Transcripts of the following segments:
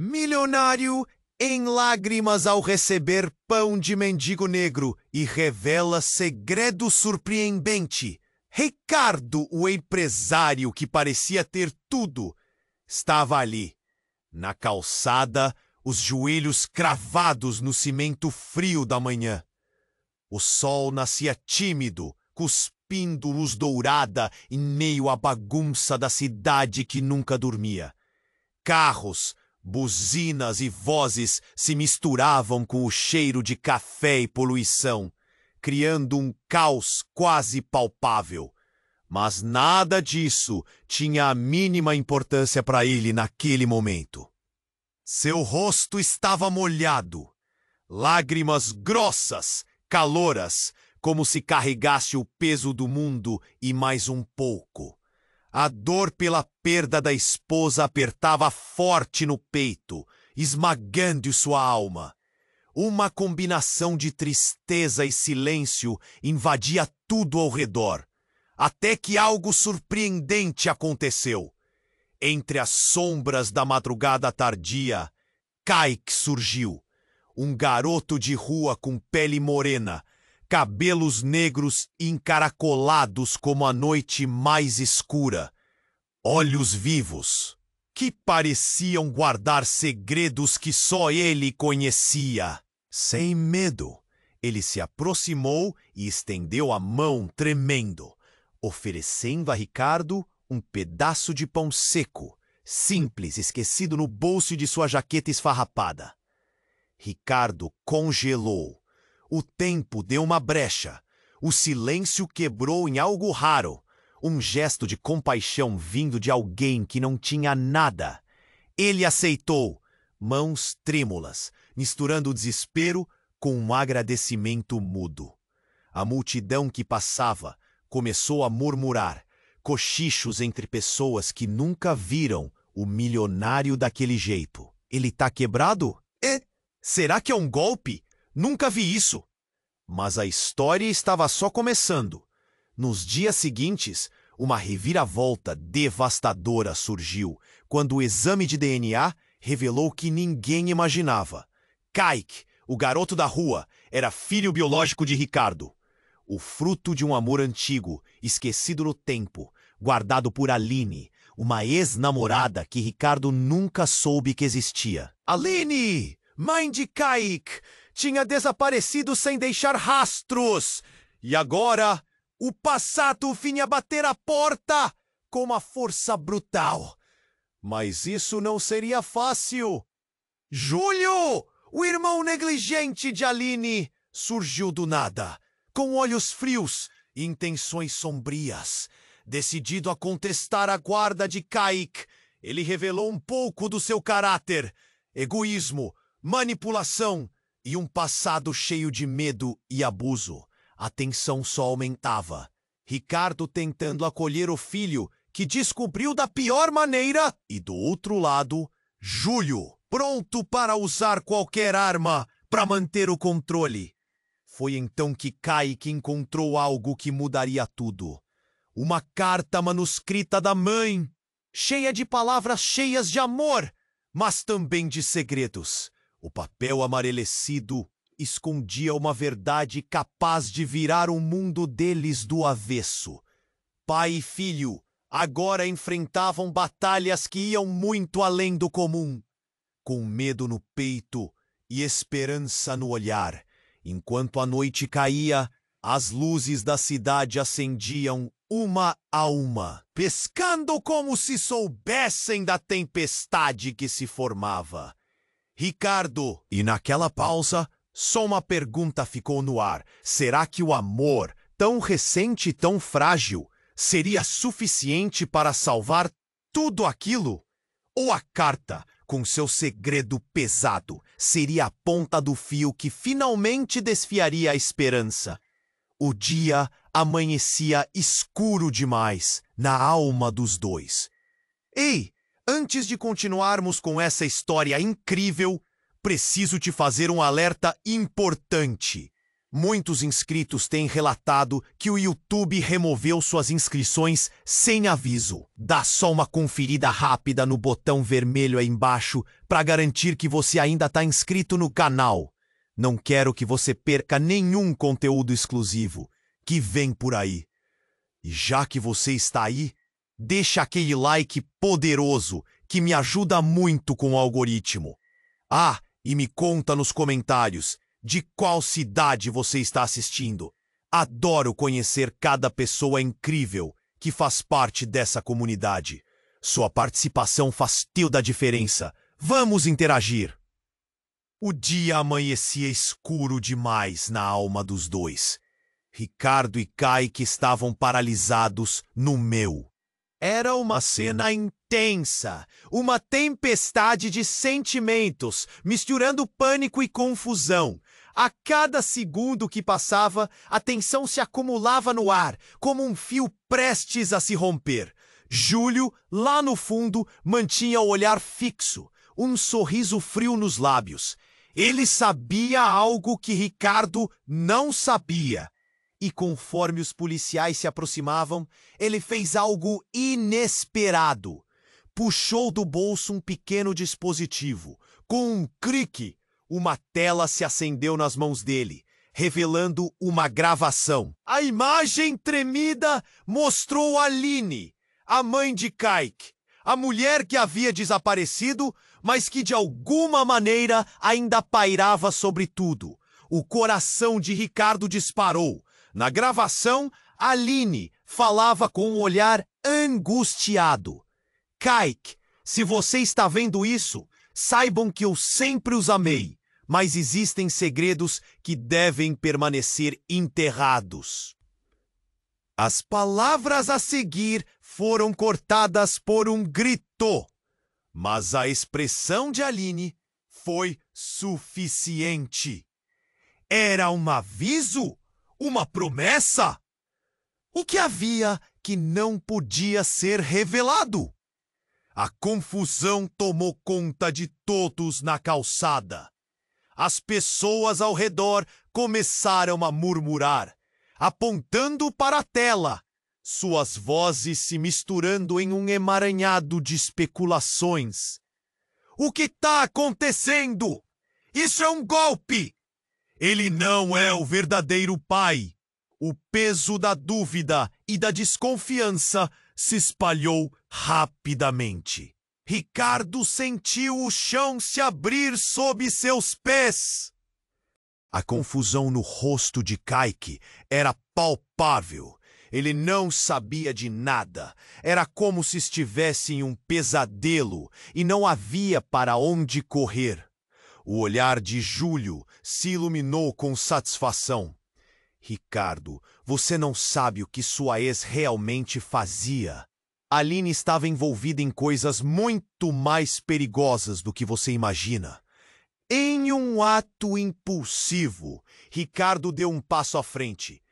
Milionário em lágrimas ao receber pão de mendigo negro e revela segredo surpreendente. Ricardo, o empresário que parecia ter tudo, estava ali, na calçada, os joelhos cravados no cimento frio da manhã. O sol nascia tímido, cuspindo luz dourada em meio à bagunça da cidade que nunca dormia. Carros, buzinas e vozes se misturavam com o cheiro de café e poluição, criando um caos quase palpável. Mas nada disso tinha a mínima importância para ele naquele momento. Seu rosto estava molhado, lágrimas grossas, caloras, como se carregasse o peso do mundo e mais um pouco. A dor pela perda da esposa apertava forte no peito, esmagando sua alma. Uma combinação de tristeza e silêncio invadia tudo ao redor, até que algo surpreendente aconteceu. Entre as sombras da madrugada tardia, Kaique surgiu. Um garoto de rua com pele morena, cabelos negros encaracolados como a noite mais escura, olhos vivos, que pareciam guardar segredos que só ele conhecia. Sem medo, ele se aproximou e estendeu a mão tremendo, oferecendo a Ricardo um pedaço de pão seco, simples, esquecido no bolso de sua jaqueta esfarrapada. Ricardo congelou. O tempo deu uma brecha. O silêncio quebrou em algo raro. Um gesto de compaixão vindo de alguém que não tinha nada. Ele aceitou, mãos trêmulas, misturando o desespero com um agradecimento mudo. A multidão que passava começou a murmurar, cochichos entre pessoas que nunca viram o milionário daquele jeito. Ele tá quebrado? Será que é um golpe? Nunca vi isso. Mas a história estava só começando. Nos dias seguintes, uma reviravolta devastadora surgiu, quando o exame de DNA revelou que ninguém imaginava. Kaique, o garoto da rua, era filho biológico de Ricardo. O fruto de um amor antigo, esquecido no tempo, guardado por Aline, uma ex-namorada que Ricardo nunca soube que existia. Aline! Mãe de Kaique, tinha desaparecido sem deixar rastros. E agora, o passado vinha bater a porta com uma força brutal. Mas isso não seria fácil. Júlio, o irmão negligente de Aline, surgiu do nada, com olhos frios e intenções sombrias. Decidido a contestar a guarda de Kaique, ele revelou um pouco do seu caráter, egoísmo, manipulação e um passado cheio de medo e abuso. A tensão só aumentava. Ricardo tentando acolher o filho, que descobriu da pior maneira, e do outro lado, Júlio, pronto para usar qualquer arma para manter o controle. Foi então que Kaique encontrou algo que mudaria tudo. Uma carta manuscrita da mãe, cheia de palavras cheias de amor, mas também de segredos. O papel amarelecido escondia uma verdade capaz de virar o mundo deles do avesso. Pai e filho agora enfrentavam batalhas que iam muito além do comum. Com medo no peito e esperança no olhar, enquanto a noite caía, as luzes da cidade acendiam uma a uma, pescando como se soubessem da tempestade que se formava. Ricardo, e naquela pausa, só uma pergunta ficou no ar. Será que o amor, tão recente e tão frágil, seria suficiente para salvar tudo aquilo? Ou a carta, com seu segredo pesado, seria a ponta do fio que finalmente desfiaria a esperança? O dia amanhecia escuro demais na alma dos dois. Ei! Antes de continuarmos com essa história incrível, preciso te fazer um alerta importante. Muitos inscritos têm relatado que o YouTube removeu suas inscrições sem aviso. Dá só uma conferida rápida no botão vermelho aí embaixo para garantir que você ainda está inscrito no canal. Não quero que você perca nenhum conteúdo exclusivo que vem por aí. E já que você está aí, deixa aquele like poderoso que me ajuda muito com o algoritmo. Ah, e me conta nos comentários de qual cidade você está assistindo. Adoro conhecer cada pessoa incrível que faz parte dessa comunidade. Sua participação faz toda a diferença. Vamos interagir! O dia amanhecia escuro demais na alma dos dois. Ricardo e Kaique estavam paralisados no meu. Era uma cena intensa, uma tempestade de sentimentos, misturando pânico e confusão. A cada segundo que passava, a tensão se acumulava no ar, como um fio prestes a se romper. Júlio, lá no fundo, mantinha o olhar fixo, um sorriso frio nos lábios. Ele sabia algo que Ricardo não sabia. E conforme os policiais se aproximavam, ele fez algo inesperado. Puxou do bolso um pequeno dispositivo. Com um clique, uma tela se acendeu nas mãos dele, revelando uma gravação. A imagem tremida mostrou Aline, a mãe de Kaique, a mulher que havia desaparecido, mas que de alguma maneira ainda pairava sobre tudo. O coração de Ricardo disparou. Na gravação, Aline falava com um olhar angustiado. Kaique, se você está vendo isso, saibam que eu sempre os amei, mas existem segredos que devem permanecer enterrados. As palavras a seguir foram cortadas por um grito, mas a expressão de Aline foi suficiente. Era um aviso? Uma promessa? O que havia que não podia ser revelado? A confusão tomou conta de todos na calçada. As pessoas ao redor começaram a murmurar, apontando para a tela, suas vozes se misturando em um emaranhado de especulações. O que está acontecendo? Isso é um golpe! Ele não é o verdadeiro pai. O peso da dúvida e da desconfiança se espalhou rapidamente. Ricardo sentiu o chão se abrir sob seus pés. A confusão no rosto de Kaique era palpável. Ele não sabia de nada. Era como se estivesse em um pesadelo e não havia para onde correr. O olhar de Júlio se iluminou com satisfação. Ricardo, você não sabe o que sua ex realmente fazia. Aline estava envolvida em coisas muito mais perigosas do que você imagina. Em um ato impulsivo, Ricardo deu um passo à frente.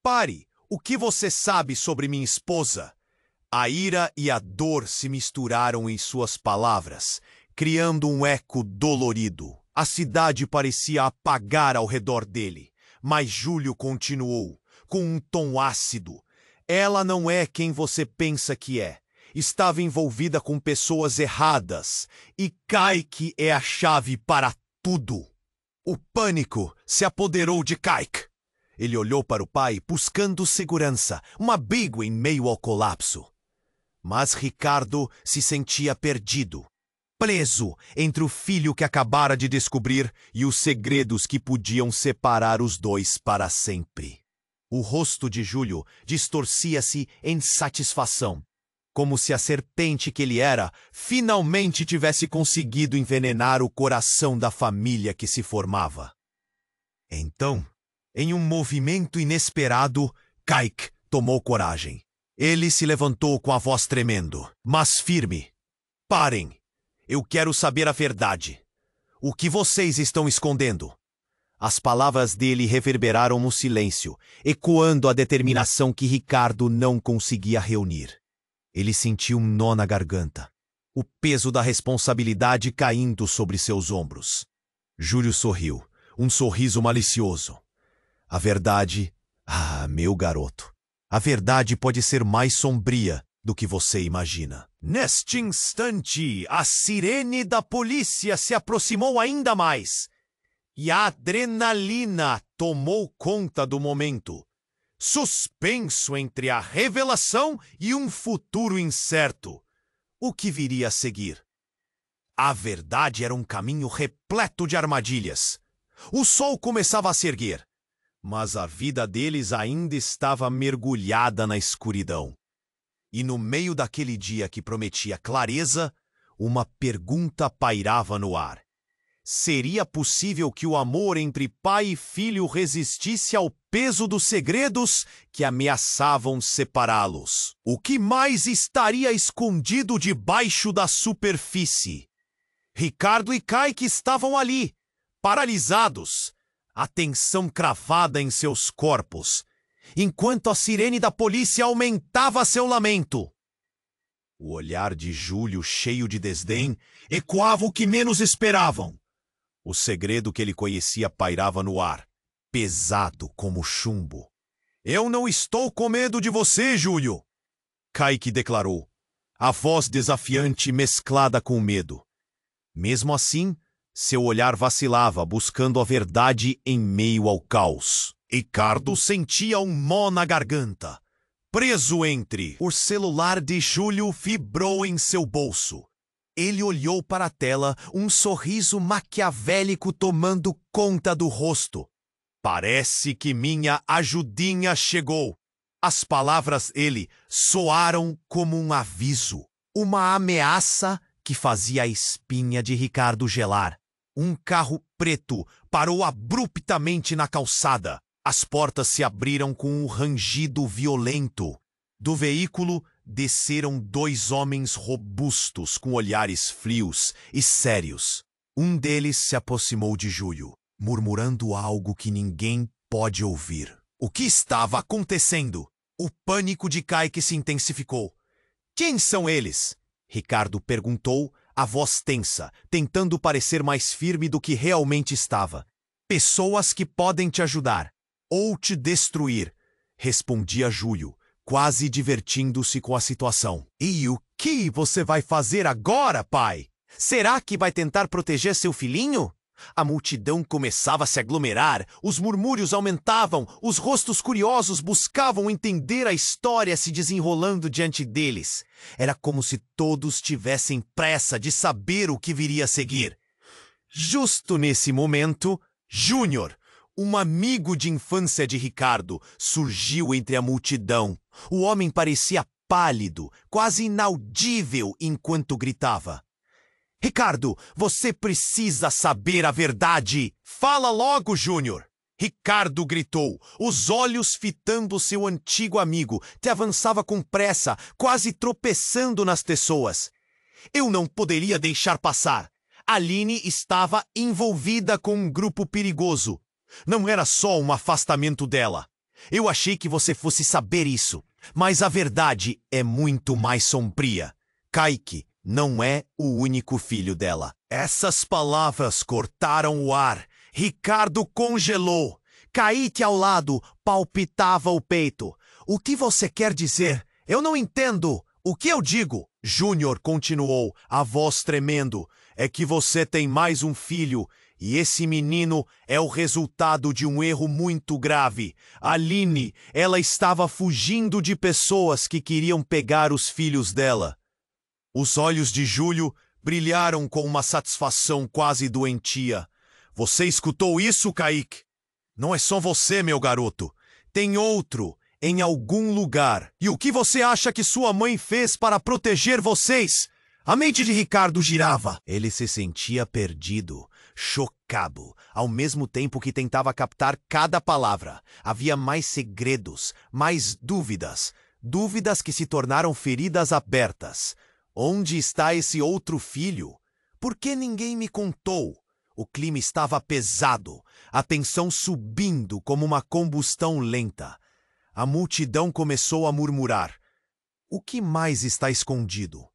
Pare, o que você sabe sobre minha esposa? A ira e a dor se misturaram em suas palavras, criando um eco dolorido. A cidade parecia apagar ao redor dele, mas Júlio continuou, com um tom ácido. Ela não é quem você pensa que é. Estava envolvida com pessoas erradas, e Kaique é a chave para tudo. O pânico se apoderou de Kaique. Ele olhou para o pai buscando segurança, um abrigo em meio ao colapso. Mas Ricardo se sentia perdido. Preso entre o filho que acabara de descobrir e os segredos que podiam separar os dois para sempre. O rosto de Júlio distorcia-se em satisfação, como se a serpente que ele era finalmente tivesse conseguido envenenar o coração da família que se formava. Então, em um movimento inesperado, Kaique tomou coragem. Ele se levantou com a voz tremendo, mas firme. Parem! Eu quero saber a verdade. O que vocês estão escondendo? As palavras dele reverberaram no silêncio, ecoando a determinação que Ricardo não conseguia reunir. Ele sentiu um nó na garganta, o peso da responsabilidade caindo sobre seus ombros. Júlio sorriu, um sorriso malicioso. A verdade... meu garoto, a verdade pode ser mais sombria do que você imagina. Neste instante, a sirene da polícia se aproximou ainda mais. E a adrenalina tomou conta do momento. Suspenso entre a revelação e um futuro incerto. O que viria a seguir? A verdade era um caminho repleto de armadilhas. O sol começava a se erguer, mas a vida deles ainda estava mergulhada na escuridão. E no meio daquele dia que prometia clareza, uma pergunta pairava no ar. Seria possível que o amor entre pai e filho resistisse ao peso dos segredos que ameaçavam separá-los? O que mais estaria escondido debaixo da superfície? Ricardo e Kaique estavam ali, paralisados, a tensão cravada em seus corpos, enquanto a sirene da polícia aumentava seu lamento. O olhar de Júlio, cheio de desdém, ecoava o que menos esperavam. O segredo que ele conhecia pairava no ar, pesado como chumbo. Eu não estou com medo de você, Júlio, Kaique declarou, a voz desafiante mesclada com medo. Mesmo assim, seu olhar vacilava, buscando a verdade em meio ao caos. Ricardo sentia um nó na garganta. Preso entre... O celular de Júlio vibrou em seu bolso. Ele olhou para a tela, um sorriso maquiavélico tomando conta do rosto. Parece que minha ajudinha chegou. As palavras dele soaram como um aviso, uma ameaça que fazia a espinha de Ricardo gelar. Um carro preto parou abruptamente na calçada. As portas se abriram com um rangido violento. Do veículo desceram dois homens robustos com olhares frios e sérios. Um deles se aproximou de Júlio, murmurando algo que ninguém pode ouvir. O que estava acontecendo? O pânico de Kaique se intensificou. Quem são eles? Ricardo perguntou, a voz tensa, tentando parecer mais firme do que realmente estava. Pessoas que podem te ajudar ou te destruir, respondia Júlio, quase divertindo-se com a situação. E o que você vai fazer agora, pai? Será que vai tentar proteger seu filhinho? A multidão começava a se aglomerar, os murmúrios aumentavam, os rostos curiosos buscavam entender a história se desenrolando diante deles. Era como se todos tivessem pressa de saber o que viria a seguir. Justo nesse momento, Júnior, um amigo de infância de Ricardo, surgiu entre a multidão. O homem parecia pálido, quase inaudível enquanto gritava. Ricardo, você precisa saber a verdade. Fala logo, Júnior. Ricardo gritou, os olhos fitando seu antigo amigo, que avançava com pressa, quase tropeçando nas pessoas. Eu não poderia deixar passar. Aline estava envolvida com um grupo perigoso. Não era só um afastamento dela. Eu achei que você fosse saber isso. Mas a verdade é muito mais sombria. Kaique não é o único filho dela. Essas palavras cortaram o ar. Ricardo congelou. Kaique ao lado palpitava o peito. O que você quer dizer? Eu não entendo. O que eu digo? Júnior continuou, a voz tremendo. É que você tem mais um filho. E esse menino é o resultado de um erro muito grave. Aline, ela estava fugindo de pessoas que queriam pegar os filhos dela. Os olhos de Júlio brilharam com uma satisfação quase doentia. Você escutou isso, Kaique? Não é só você, meu garoto. Tem outro, em algum lugar. E o que você acha que sua mãe fez para proteger vocês? A mente de Ricardo girava. Ele se sentia perdido, chocado, ao mesmo tempo que tentava captar cada palavra. Havia mais segredos, mais dúvidas. Dúvidas que se tornaram feridas abertas. Onde está esse outro filho? Por que ninguém me contou? O clima estava pesado, a tensão subindo como uma combustão lenta. A multidão começou a murmurar. O que mais está escondido?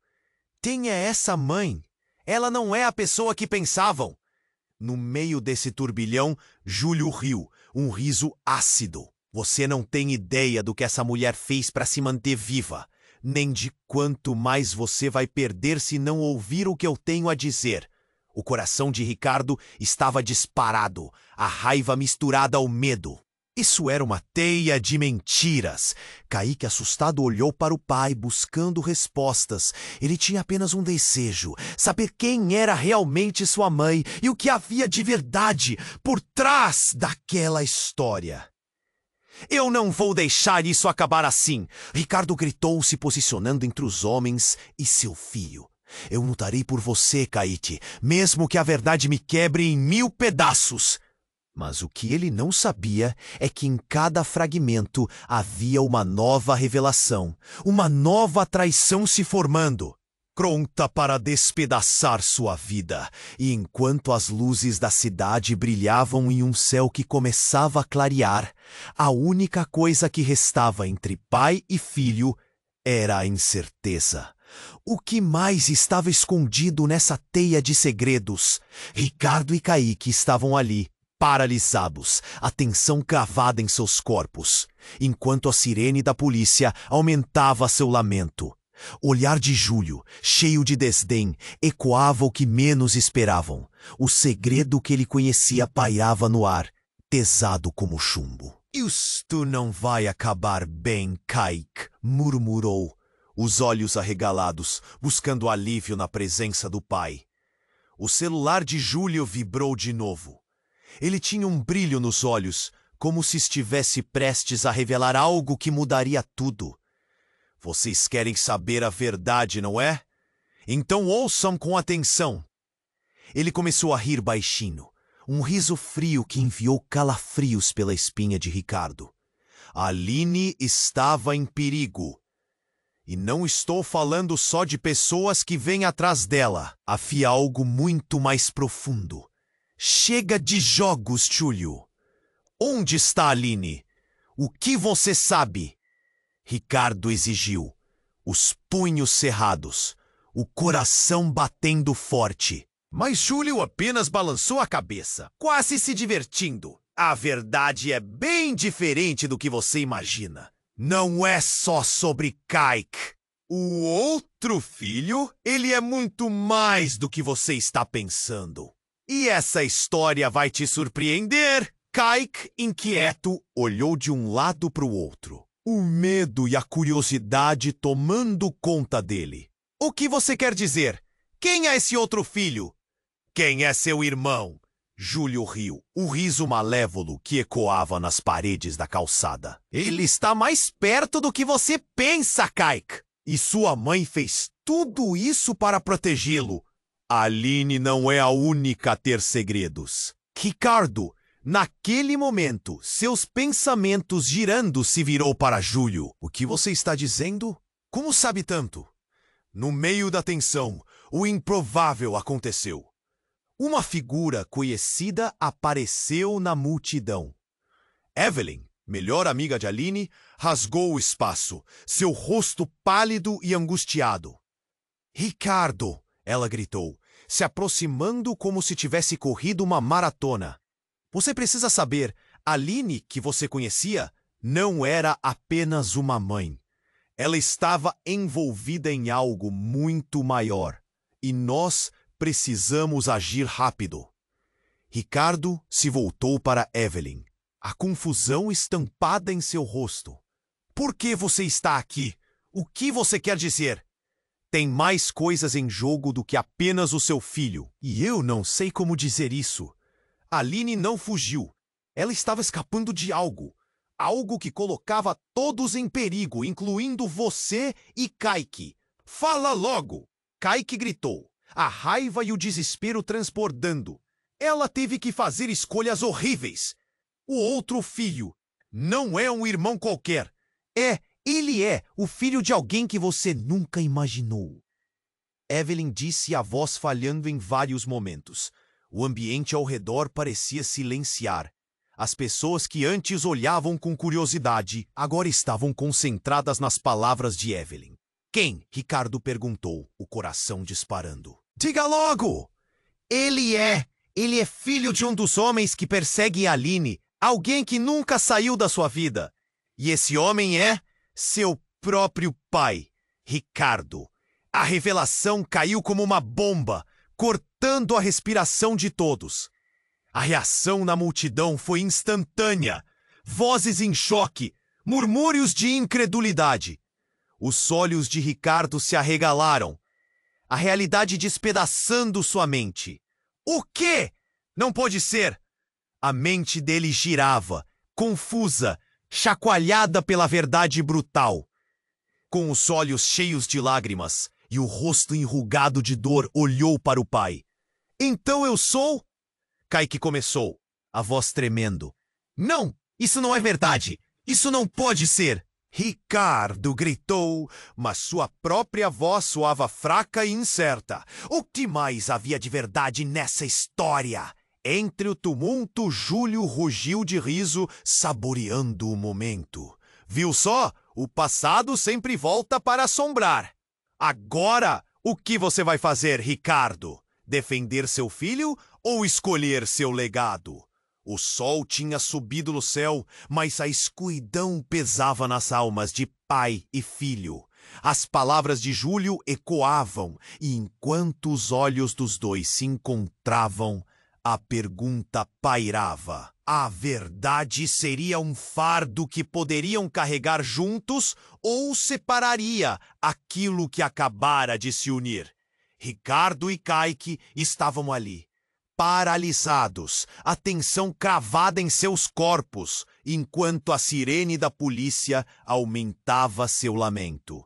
Quem é essa mãe? Ela não é a pessoa que pensavam. No meio desse turbilhão, Júlio riu. um riso ácido. Você não tem ideia do que essa mulher fez para se manter viva, nem de quanto mais você vai perder se não ouvir o que eu tenho a dizer. O coração de Ricardo estava disparado, a raiva misturada ao medo. Isso era uma teia de mentiras. Kaique, assustado, olhou para o pai, buscando respostas. Ele tinha apenas um desejo: saber quem era realmente sua mãe e o que havia de verdade por trás daquela história. Eu não vou deixar isso acabar assim, Ricardo gritou, se posicionando entre os homens e seu filho. Eu lutarei por você, Kaique, mesmo que a verdade me quebre em 1000 pedaços. Mas o que ele não sabia é que em cada fragmento havia uma nova revelação, uma nova traição se formando, pronta para despedaçar sua vida. E enquanto as luzes da cidade brilhavam em um céu que começava a clarear, a única coisa que restava entre pai e filho era a incerteza. O que mais estava escondido nessa teia de segredos? Ricardo e Kaique estavam ali, paralisados, a tensão cravada em seus corpos, enquanto a sirene da polícia aumentava seu lamento. O olhar de Júlio, cheio de desdém, ecoava o que menos esperavam. O segredo que ele conhecia pairava no ar, pesado como chumbo. Isto não vai acabar bem, Kaique, murmurou, os olhos arregalados, buscando alívio na presença do pai. O celular de Júlio vibrou de novo. Ele tinha um brilho nos olhos, como se estivesse prestes a revelar algo que mudaria tudo. Vocês querem saber a verdade, não é? Então ouçam com atenção. Ele começou a rir baixinho, um riso frio que enviou calafrios pela espinha de Ricardo. Aline estava em perigo. E não estou falando só de pessoas que vêm atrás dela. Havia algo muito mais profundo. Chega de jogos, Júlio. Onde está Aline? O que você sabe? Ricardo exigiu, os punhos cerrados, o coração batendo forte. Mas Júlio apenas balançou a cabeça, quase se divertindo. A verdade é bem diferente do que você imagina. Não é só sobre Kaique. O outro filho, ele é muito mais do que você está pensando. E essa história vai te surpreender. Kaique, inquieto, olhou de um lado para o outro. O medo e a curiosidade tomando conta dele. O que você quer dizer? Quem é esse outro filho? Quem é seu irmão? Júlio riu, o riso malévolo que ecoava nas paredes da calçada. Ele está mais perto do que você pensa, Kaique. E sua mãe fez tudo isso para protegê-lo. Aline não é a única a ter segredos. Ricardo, naquele momento, seus pensamentos girando se virou para Júlio. O que você está dizendo? Como sabe tanto? No meio da tensão, o improvável aconteceu. Uma figura conhecida apareceu na multidão. Evelyn, melhor amiga de Aline, rasgou o espaço, seu rosto pálido e angustiado. Ricardo, ela gritou, se aproximando como se tivesse corrido uma maratona. Você precisa saber, Aline, que você conhecia, não era apenas uma mãe. Ela estava envolvida em algo muito maior. E nós precisamos agir rápido. Ricardo se voltou para Evelyn, a confusão estampada em seu rosto. Por que você está aqui? O que você quer dizer? Tem mais coisas em jogo do que apenas o seu filho. E eu não sei como dizer isso. Aline não fugiu. Ela estava escapando de algo. Algo que colocava todos em perigo, incluindo você e Kaique. Fala logo! Kaique gritou, a raiva e o desespero transbordando. Ela teve que fazer escolhas horríveis. O outro filho não é um irmão qualquer. Ele é o filho de alguém que você nunca imaginou. Evelyn disse, a voz falhando em vários momentos. O ambiente ao redor parecia silenciar. As pessoas que antes olhavam com curiosidade, agora estavam concentradas nas palavras de Evelyn. Quem? Ricardo perguntou, o coração disparando. Diga logo! Ele é filho de um dos homens que perseguem Aline Alguém que nunca saiu da sua vida. E esse homem é seu próprio pai, Ricardo. A revelação caiu como uma bomba, cortando a respiração de todos. A reação na multidão foi instantânea. Vozes em choque, murmúrios de incredulidade. Os olhos de Ricardo se arregalaram, a realidade despedaçando sua mente. O quê? Não pode ser! A mente dele girava, confusa, chacoalhada pela verdade brutal. Com os olhos cheios de lágrimas e o rosto enrugado de dor, olhou para o pai. Então eu sou? Kaique começou, a voz tremendo. Não, isso não é verdade. Isso não pode ser. Ricardo gritou, mas sua própria voz soava fraca e incerta. O que mais havia de verdade nessa história? Entre o tumulto, Júlio rugiu de riso, saboreando o momento. Viu só? O passado sempre volta para assombrar. Agora, o que você vai fazer, Ricardo? Defender seu filho ou escolher seu legado? O sol tinha subido no céu, mas a escuridão pesava nas almas de pai e filho. As palavras de Júlio ecoavam, e enquanto os olhos dos dois se encontravam, a pergunta pairava. A verdade seria um fardo que poderiam carregar juntos ou separaria aquilo que acabara de se unir? Ricardo e Kaique estavam ali, paralisados, a tensão cravada em seus corpos, enquanto a sirene da polícia aumentava seu lamento.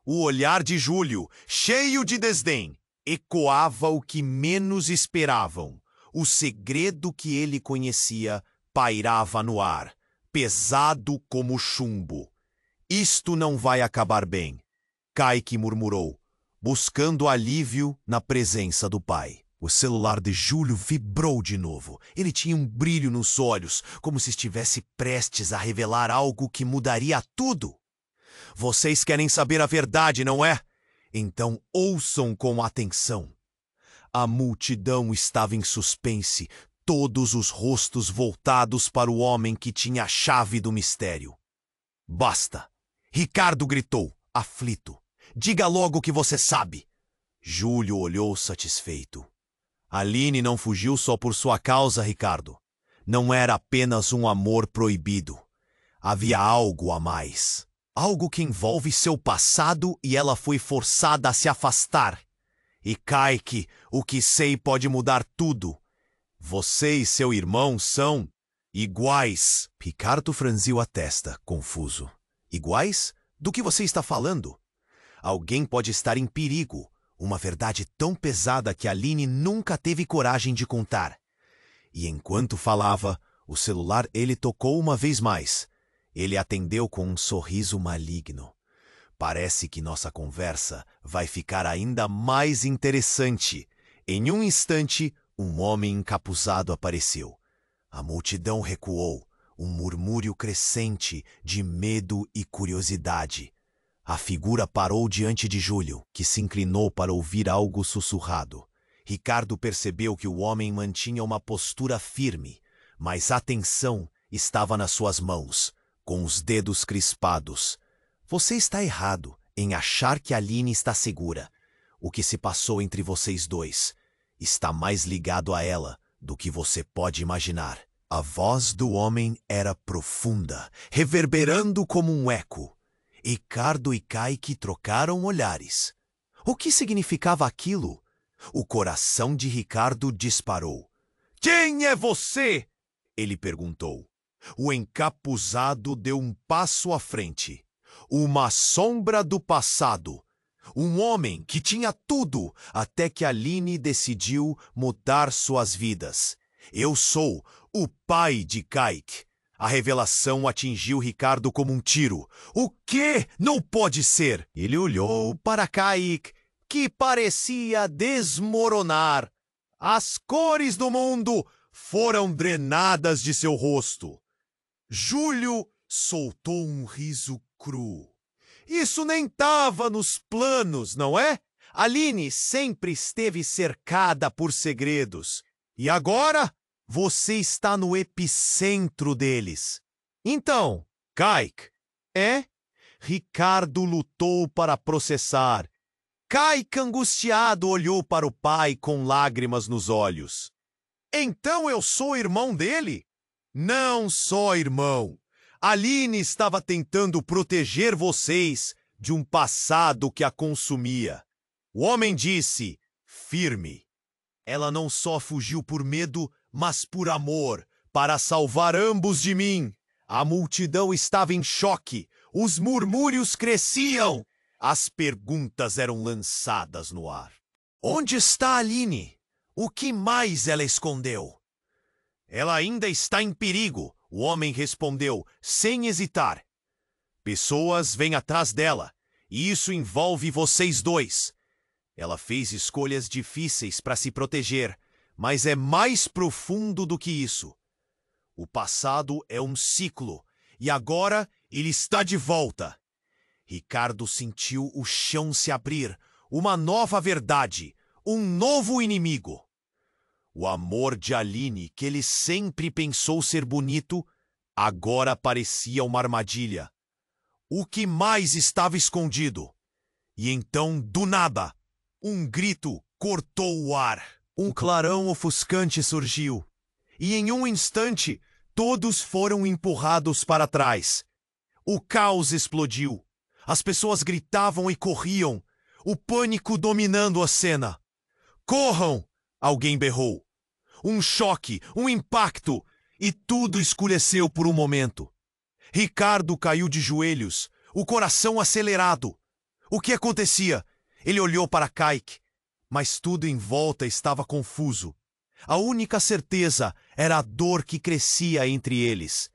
O olhar de Júlio, cheio de desdém, ecoava o que menos esperavam. O segredo que ele conhecia pairava no ar, pesado como chumbo. Isto não vai acabar bem, Kaique murmurou, buscando alívio na presença do pai. O celular de Júlio vibrou de novo. Ele tinha um brilho nos olhos, como se estivesse prestes a revelar algo que mudaria tudo. Vocês querem saber a verdade, não é? Então ouçam com atenção. A multidão estava em suspense, todos os rostos voltados para o homem que tinha a chave do mistério. Basta! Ricardo gritou, aflito. Diga logo o que você sabe. Júlio olhou satisfeito. Aline não fugiu só por sua causa, Ricardo. Não era apenas um amor proibido. Havia algo a mais. Algo que envolve seu passado e ela foi forçada a se afastar. E Kaique, o que sei pode mudar tudo. Você e seu irmão são iguais. Ricardo franziu a testa, confuso. Iguais? Do que você está falando? Alguém pode estar em perigo. Uma verdade tão pesada que Aline nunca teve coragem de contar. E enquanto falava, o celular ele tocou uma vez mais. Ele atendeu com um sorriso maligno. Parece que nossa conversa vai ficar ainda mais interessante. Em um instante, um homem encapuzado apareceu. A multidão recuou, um murmúrio crescente de medo e curiosidade. A figura parou diante de Júlio, que se inclinou para ouvir algo sussurrado. Ricardo percebeu que o homem mantinha uma postura firme, mas a atenção estava nas suas mãos, com os dedos crispados. Você está errado em achar que Aline está segura. O que se passou entre vocês dois está mais ligado a ela do que você pode imaginar. A voz do homem era profunda, reverberando como um eco. Ricardo e Kaique trocaram olhares. O que significava aquilo? O coração de Ricardo disparou. Quem é você? Ele perguntou. O encapuzado deu um passo à frente. Uma sombra do passado. Um homem que tinha tudo até que Aline decidiu mudar suas vidas. Eu sou o pai de Kaique. A revelação atingiu Ricardo como um tiro. O quê? Não pode ser! Ele olhou para Kaique, que parecia desmoronar. As cores do mundo foram drenadas de seu rosto. Júlio soltou um riso cru. Isso nem estava nos planos, não é? Aline sempre esteve cercada por segredos. E agora? Você está no epicentro deles. Então, Kaique, é? Ricardo lutou para processar. Kaique, angustiado, olhou para o pai com lágrimas nos olhos. Então eu sou irmão dele? Não só irmão. Aline estava tentando proteger vocês de um passado que a consumia. O homem disse, firme. Ela não só fugiu por medo, mas por amor, para salvar ambos de mim. A multidão estava em choque. Os murmúrios cresciam. As perguntas eram lançadas no ar. Onde está Aline? O que mais ela escondeu? Ela ainda está em perigo, o homem respondeu, sem hesitar. Pessoas vêm atrás dela, e isso envolve vocês dois. Ela fez escolhas difíceis para se proteger, mas é mais profundo do que isso. O passado é um ciclo, e agora ele está de volta. Ricardo sentiu o chão se abrir, uma nova verdade, um novo inimigo. O amor de Aline, que ele sempre pensou ser bonito, agora parecia uma armadilha. O que mais estava escondido? E então, do nada, um grito cortou o ar. Um clarão ofuscante surgiu, e em um instante, todos foram empurrados para trás. O caos explodiu. As pessoas gritavam e corriam, o pânico dominando a cena. Corram! Alguém berrou. Um choque, um impacto, e tudo escureceu por um momento. Ricardo caiu de joelhos, o coração acelerado. O que acontecia? Ele olhou para Kaique, mas tudo em volta estava confuso. A única certeza era a dor que crescia entre eles.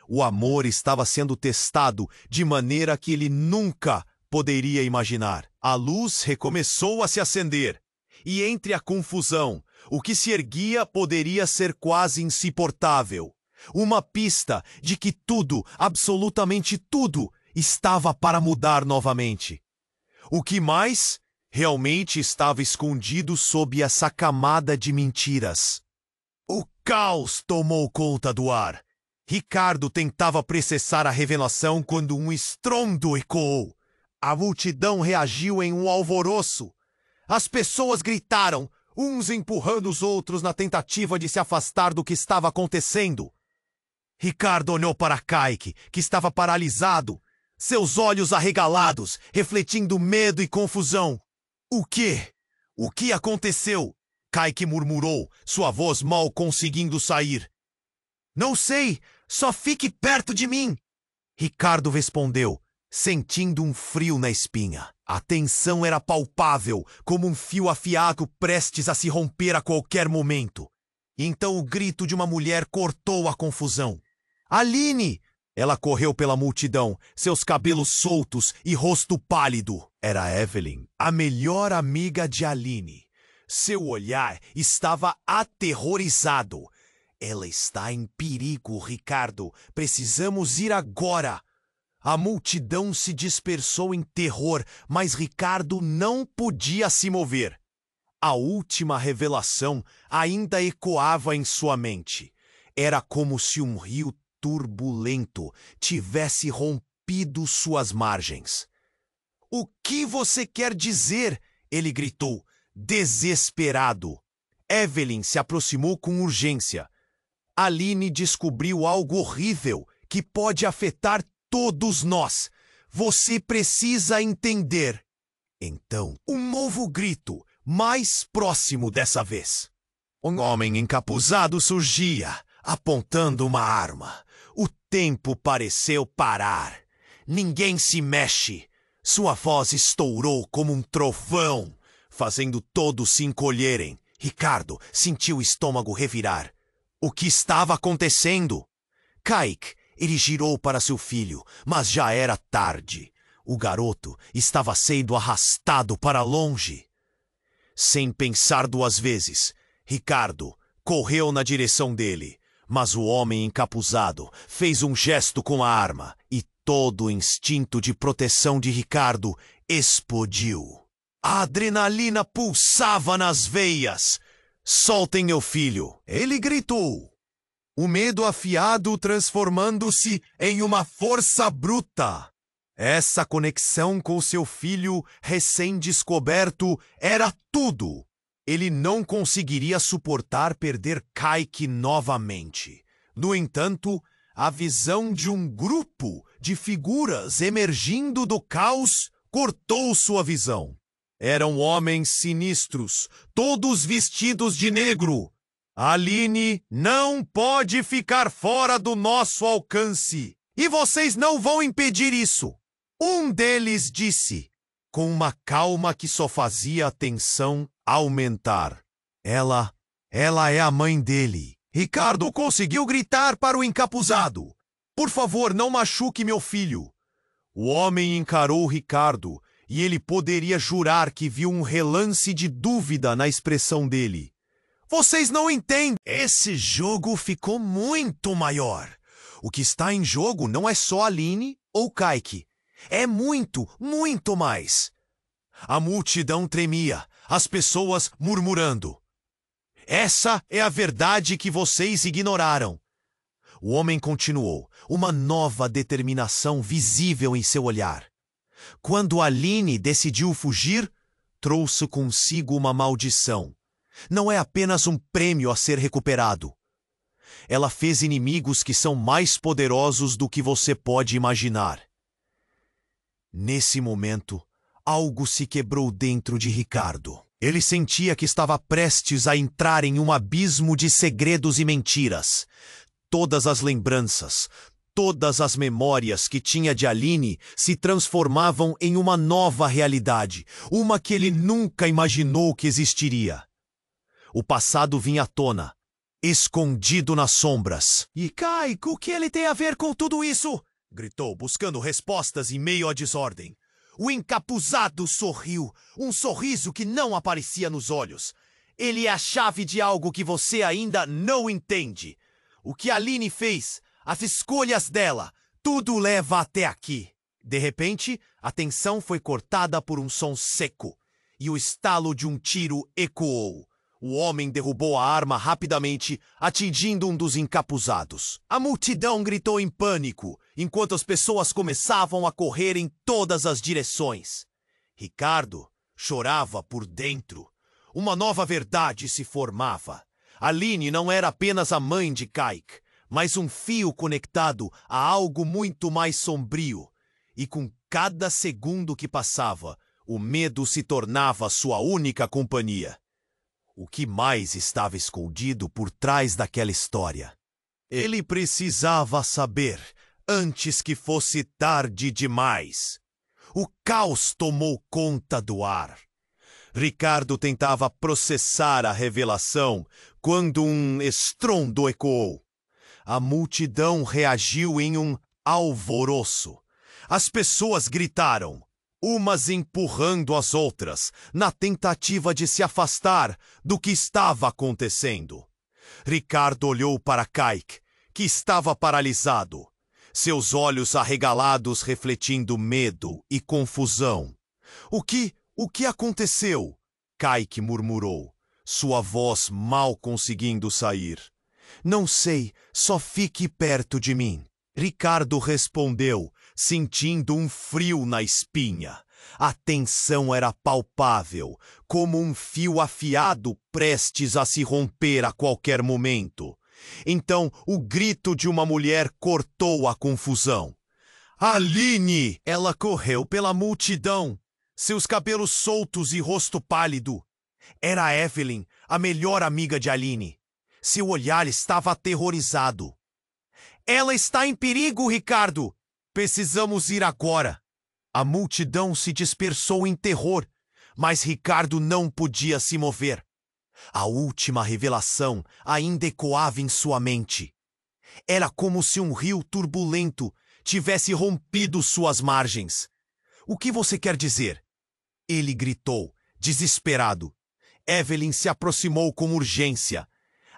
O amor estava sendo testado de maneira que ele nunca poderia imaginar. A luz recomeçou a se acender, e entre a confusão, o que se erguia poderia ser quase insuportável. Uma pista de que tudo, absolutamente tudo, estava para mudar novamente. O que mais realmente estava escondido sob essa camada de mentiras. O caos tomou conta do ar. Ricardo tentava processar a revelação quando um estrondo ecoou. A multidão reagiu em um alvoroço. As pessoas gritaram, uns empurrando os outros na tentativa de se afastar do que estava acontecendo. Ricardo olhou para Kaique, que estava paralisado, seus olhos arregalados, refletindo medo e confusão. O quê? O que aconteceu? Kaique murmurou, sua voz mal conseguindo sair. Não sei, só fique perto de mim. Ricardo respondeu, sentindo um frio na espinha. A tensão era palpável, como um fio afiado prestes a se romper a qualquer momento. Então o grito de uma mulher cortou a confusão. Aline! Ela correu pela multidão, seus cabelos soltos e rosto pálido. Era Evelyn, a melhor amiga de Aline. Seu olhar estava aterrorizado. Ela está em perigo, Ricardo. Precisamos ir agora. A multidão se dispersou em terror, mas Ricardo não podia se mover. A última revelação ainda ecoava em sua mente. Era como se um rio turbulento tivesse rompido suas margens. O que você quer dizer? Ele gritou, desesperado. Evelyn se aproximou com urgência. Aline descobriu algo horrível que pode afetar todos nós. Você precisa entender. Então, um novo grito, mais próximo dessa vez. Um homem encapuzado surgia, apontando uma arma. O tempo pareceu parar. Ninguém se mexe. Sua voz estourou como um trovão, fazendo todos se encolherem. Ricardo sentiu o estômago revirar. O que estava acontecendo? Kaique, ele girou para seu filho, mas já era tarde. O garoto estava sendo arrastado para longe. Sem pensar duas vezes, Ricardo correu na direção dele, mas o homem encapuzado fez um gesto com a arma e todo o instinto de proteção de Ricardo explodiu. A adrenalina pulsava nas veias. Soltem meu filho! Ele gritou. O medo afiado transformando-se em uma força bruta. Essa conexão com seu filho recém-descoberto era tudo. Ele não conseguiria suportar perder Kaique novamente. No entanto, a visão de um grupo de figuras emergindo do caos cortou sua visão. Eram homens sinistros, todos vestidos de negro. Aline não pode ficar fora do nosso alcance. E vocês não vão impedir isso. Um deles disse, com uma calma que só fazia a tensão aumentar. Ela é a mãe dele. Ricardo conseguiu gritar para o encapuzado. Por favor, não machuque meu filho. O homem encarou Ricardo e ele poderia jurar que viu um relance de dúvida na expressão dele. Vocês não entendem. Esse jogo ficou muito maior. O que está em jogo não é só Aline ou Kaique. É muito, muito mais. A multidão tremia, as pessoas murmurando. Essa é a verdade que vocês ignoraram. O homem continuou, uma nova determinação visível em seu olhar. Quando Aline decidiu fugir, trouxe consigo uma maldição. Não é apenas um prêmio a ser recuperado. Ela fez inimigos que são mais poderosos do que você pode imaginar. Nesse momento, algo se quebrou dentro de Ricardo. Ele sentia que estava prestes a entrar em um abismo de segredos e mentiras. Todas as lembranças, todas as memórias que tinha de Aline se transformavam em uma nova realidade, uma que ele nunca imaginou que existiria. O passado vinha à tona, escondido nas sombras. E Kaique, o que ele tem a ver com tudo isso? Gritou, buscando respostas em meio à desordem. O encapuzado sorriu, um sorriso que não aparecia nos olhos. Ele é a chave de algo que você ainda não entende. O que Aline fez, as escolhas dela, tudo leva até aqui. De repente, a tensão foi cortada por um som seco, e o estalo de um tiro ecoou. O homem derrubou a arma rapidamente, atingindo um dos encapuzados. A multidão gritou em pânico, enquanto as pessoas começavam a correr em todas as direções. Ricardo chorava por dentro. Uma nova verdade se formava. Aline não era apenas a mãe de Kaique, mas um fio conectado a algo muito mais sombrio. E com cada segundo que passava, o medo se tornava sua única companhia. O que mais estava escondido por trás daquela história? Ele precisava saber, antes que fosse tarde demais. O caos tomou conta do ar. Ricardo tentava processar a revelação quando um estrondo ecoou. A multidão reagiu em um alvoroço. As pessoas gritaram, umas empurrando as outras, na tentativa de se afastar do que estava acontecendo. Ricardo olhou para Kaique, que estava paralisado, seus olhos arregalados refletindo medo e confusão. O que aconteceu? Kaique murmurou, sua voz mal conseguindo sair. Não sei, só fique perto de mim. Ricardo respondeu, sentindo um frio na espinha. A tensão era palpável, como um fio afiado prestes a se romper a qualquer momento. Então, o grito de uma mulher cortou a confusão. Aline! Ela correu pela multidão, seus cabelos soltos e rosto pálido. Era Evelyn, a melhor amiga de Aline. Seu olhar estava aterrorizado. Ela está em perigo, Ricardo! Precisamos ir agora. A multidão se dispersou em terror, mas Ricardo não podia se mover. A última revelação ainda ecoava em sua mente. Era como se um rio turbulento tivesse rompido suas margens. O que você quer dizer? Ele gritou, desesperado. Evelyn se aproximou com urgência.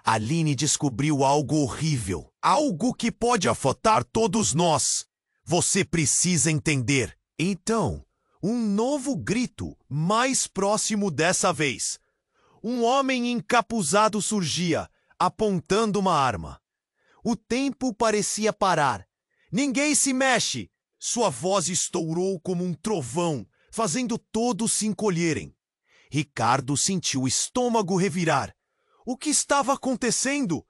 Aline descobriu algo horrível, algo que pode afetar todos nós. Você precisa entender. Então, um novo grito, mais próximo dessa vez. um homem encapuzado surgia, apontando uma arma. O tempo parecia parar. Ninguém se mexe! Sua voz estourou como um trovão, fazendo todos se encolherem. Ricardo sentiu o estômago revirar. O que estava acontecendo?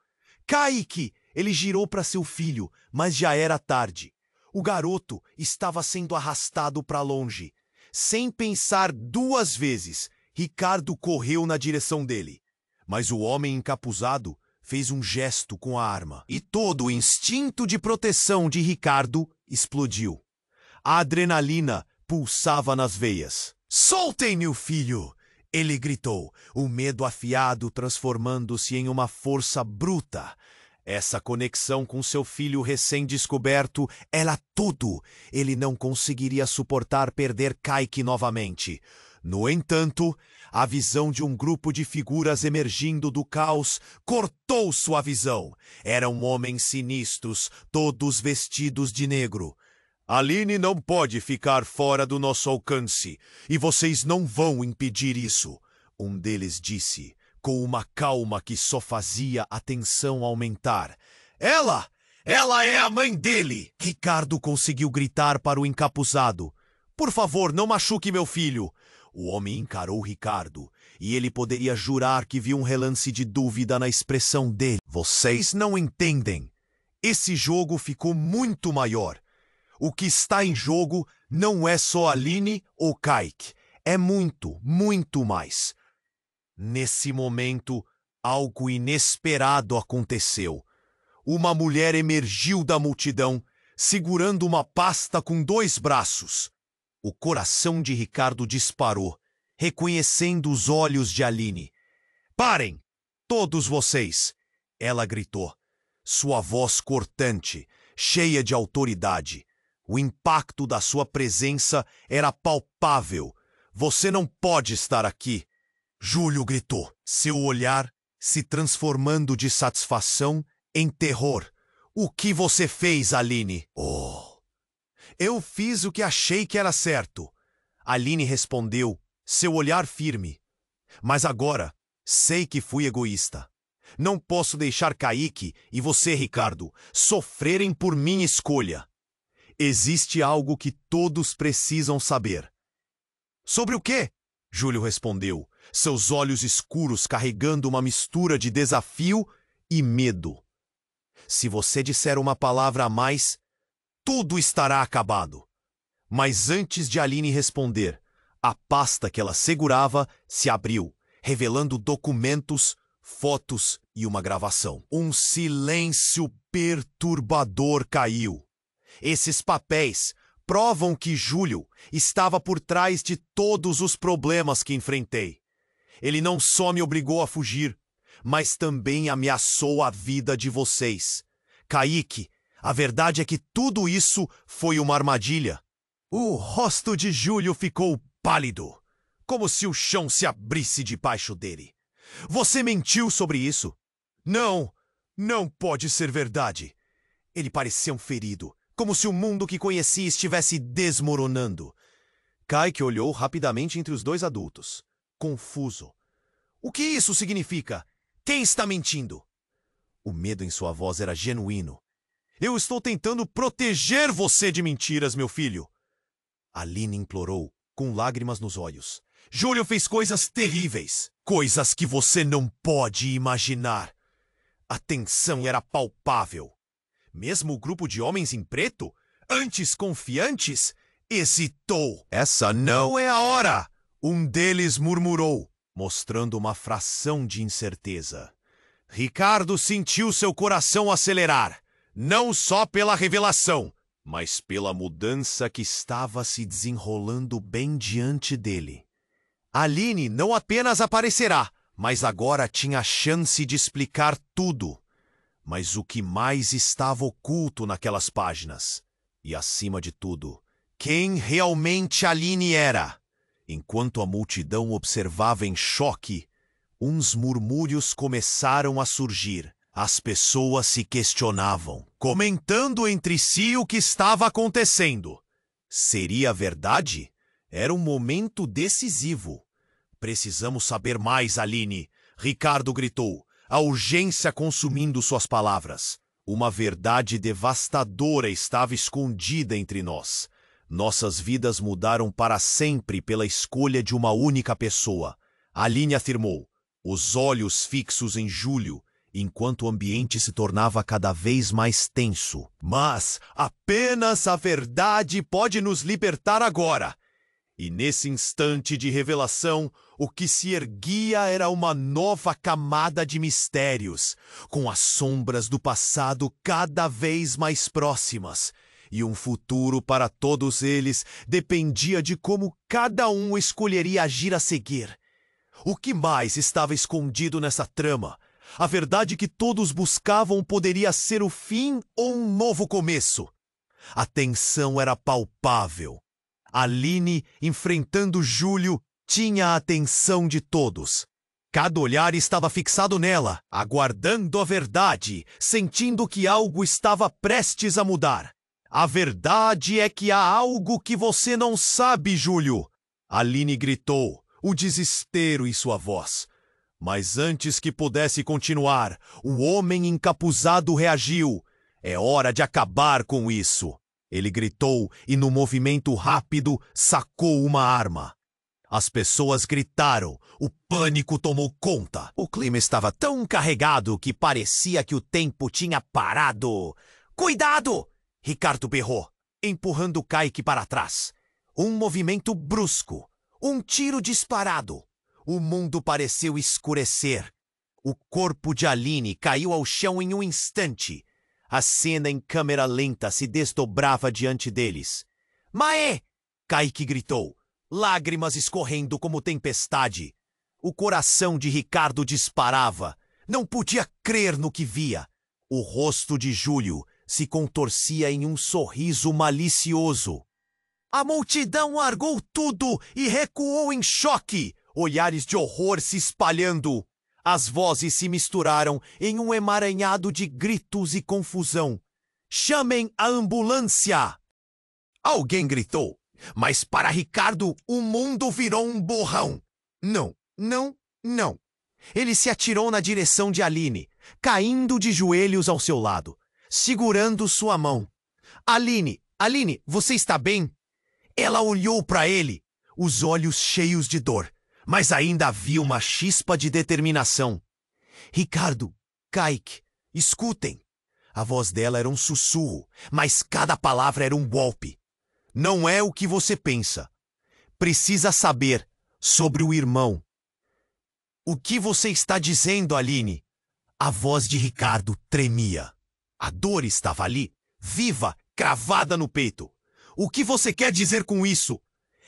Kaique! Ele girou para seu filho, mas já era tarde. O garoto estava sendo arrastado para longe. Sem pensar duas vezes, Ricardo correu na direção dele. Mas o homem encapuzado fez um gesto com a arma. E todo o instinto de proteção de Ricardo explodiu. A adrenalina pulsava nas veias. "Soltem, meu filho!" Ele gritou, o medo afiado transformando-se em uma força bruta. Essa conexão com seu filho recém-descoberto era tudo. Ele não conseguiria suportar perder Kaique novamente. No entanto, a visão de um grupo de figuras emergindo do caos cortou sua visão. Eram homens sinistros, todos vestidos de negro. "Aline não pode ficar fora do nosso alcance, e vocês não vão impedir isso", um deles disse, com uma calma que só fazia a tensão aumentar. Ela é a mãe dele!" Ricardo conseguiu gritar para o encapuzado. "Por favor, não machuque meu filho." O homem encarou Ricardo, e ele poderia jurar que viu um relance de dúvida na expressão dele. "Vocês não entendem. Esse jogo ficou muito maior. O que está em jogo não é só Aline ou Kaique. É muito, muito mais." Nesse momento, algo inesperado aconteceu. Uma mulher emergiu da multidão, segurando uma pasta com 2 braços. O coração de Ricardo disparou, reconhecendo os olhos de Aline. "Parem! Todos vocês!" Ela gritou. Sua voz cortante, cheia de autoridade. O impacto da sua presença era palpável. "Você não pode estar aqui!" Júlio gritou, seu olhar se transformando de satisfação em terror. "O que você fez, Aline?" "Oh, eu fiz o que achei que era certo." Aline respondeu, seu olhar firme. "Mas agora, sei que fui egoísta. Não posso deixar Kaique e você, Ricardo, sofrerem por minha escolha. Existe algo que todos precisam saber." "Sobre o quê?" Júlio respondeu, seus olhos escuros carregando uma mistura de desafio e medo. "Se você disser uma palavra a mais, tudo estará acabado." Mas antes de Aline responder, a pasta que ela segurava se abriu, revelando documentos, fotos e uma gravação. Um silêncio perturbador caiu. Esses papéis provam que Júlio estava por trás de todos os problemas que enfrentei. Ele não só me obrigou a fugir, mas também ameaçou a vida de vocês. Kaique, a verdade é que tudo isso foi uma armadilha. O rosto de Júlio ficou pálido, como se o chão se abrisse debaixo dele. "Você mentiu sobre isso?" Não pode ser verdade." Ele parecia ferido, como se o mundo que conhecia estivesse desmoronando. Kaique olhou rapidamente entre os 2 adultos, confuso. "O que isso significa? Quem está mentindo?" O medo em sua voz era genuíno. "Eu estou tentando proteger você de mentiras, meu filho." Aline implorou, com lágrimas nos olhos. "Júlio fez coisas terríveis, coisas que você não pode imaginar." A tensão era palpável. Mesmo o grupo de homens em preto, antes confiantes, hesitou. "Essa não é a hora!" Um deles murmurou, mostrando uma fração de incerteza. Ricardo sentiu seu coração acelerar, não só pela revelação, mas pela mudança que estava se desenrolando bem diante dele. Aline não apenas aparecerá, mas agora tinha a chance de explicar tudo. Mas o que mais estava oculto naquelas páginas? E, acima de tudo, quem realmente Aline era? Enquanto a multidão observava em choque, uns murmúrios começaram a surgir. As pessoas se questionavam, comentando entre si o que estava acontecendo. Seria verdade? Era um momento decisivo. Precisamos saber mais, Aline. Ricardo gritou, a urgência consumindo suas palavras. Uma verdade devastadora estava escondida entre nós. Nossas vidas mudaram para sempre pela escolha de uma única pessoa. Aline afirmou, os olhos fixos em Júlio, enquanto o ambiente se tornava cada vez mais tenso. Mas apenas a verdade pode nos libertar agora. E nesse instante de revelação, o que se erguia era uma nova camada de mistérios, com as sombras do passado cada vez mais próximas. E um futuro para todos eles dependia de como cada um escolheria agir a seguir. O que mais estava escondido nessa trama? A verdade que todos buscavam poderia ser o fim ou um novo começo. A tensão era palpável. Aline, enfrentando Júlio, tinha a atenção de todos. Cada olhar estava fixado nela, aguardando a verdade, sentindo que algo estava prestes a mudar. A verdade é que há algo que você não sabe, Júlio. Aline gritou, o desespero em sua voz. Mas antes que pudesse continuar, o homem encapuzado reagiu. É hora de acabar com isso. Ele gritou e, no movimento rápido, sacou uma arma. As pessoas gritaram. O pânico tomou conta. O clima estava tão carregado que parecia que o tempo tinha parado. Cuidado! Ricardo berrou, empurrando Kaique para trás. Um movimento brusco. Um tiro disparado. O mundo pareceu escurecer. O corpo de Aline caiu ao chão em um instante. A cena em câmera lenta se desdobrava diante deles. Maê! Kaique gritou, lágrimas escorrendo como tempestade. O coração de Ricardo disparava. Não podia crer no que via. O rosto de Júlio se contorcia em um sorriso malicioso. A multidão largou tudo e recuou em choque, olhares de horror se espalhando. As vozes se misturaram em um emaranhado de gritos e confusão. Chamem a ambulância! Alguém gritou, mas para Ricardo o mundo virou um borrão. Não, não, não. Ele se atirou na direção de Aline, caindo de joelhos ao seu lado, segurando sua mão. Aline, você está bem? Ela olhou para ele, os olhos cheios de dor. Mas ainda havia uma chispa de determinação. Ricardo, Kaique, escutem. A voz dela era um sussurro, mas cada palavra era um golpe. Não é o que você pensa. Precisa saber sobre o irmão. O que você está dizendo, Aline? A voz de Ricardo tremia. A dor estava ali, viva, cravada no peito. O que você quer dizer com isso?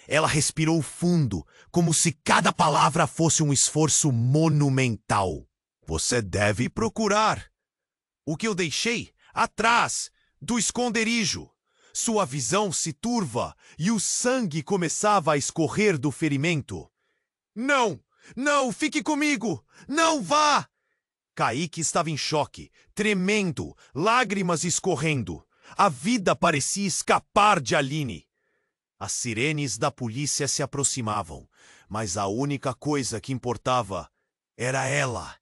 Ela respirou fundo, como se cada palavra fosse um esforço monumental. Você deve procurar. O que eu deixei atrás do esconderijo. Sua visão se turva e o sangue começava a escorrer do ferimento. Não! Não, fique comigo! Não vá! Kaique estava em choque, tremendo, lágrimas escorrendo. A vida parecia escapar de Aline. As sirenes da polícia se aproximavam, mas a única coisa que importava era ela.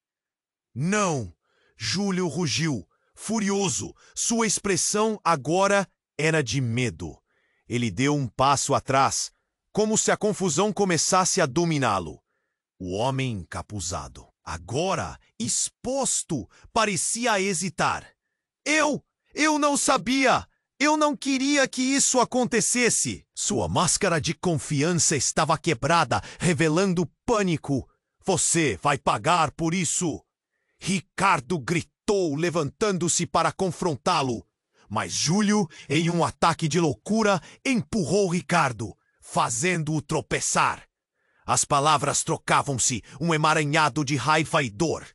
Não! Júlio rugiu, furioso. Sua expressão agora era de medo. Ele deu um passo atrás, como se a confusão começasse a dominá-lo. O homem encapuzado, agora exposto, parecia hesitar. Eu não sabia! Eu não queria que isso acontecesse. Sua máscara de confiança estava quebrada, revelando pânico. Você vai pagar por isso. Ricardo gritou, levantando-se para confrontá-lo. Mas Júlio, em um ataque de loucura, empurrou Ricardo, fazendo-o tropeçar. As palavras trocavam-se, um emaranhado de raiva e dor.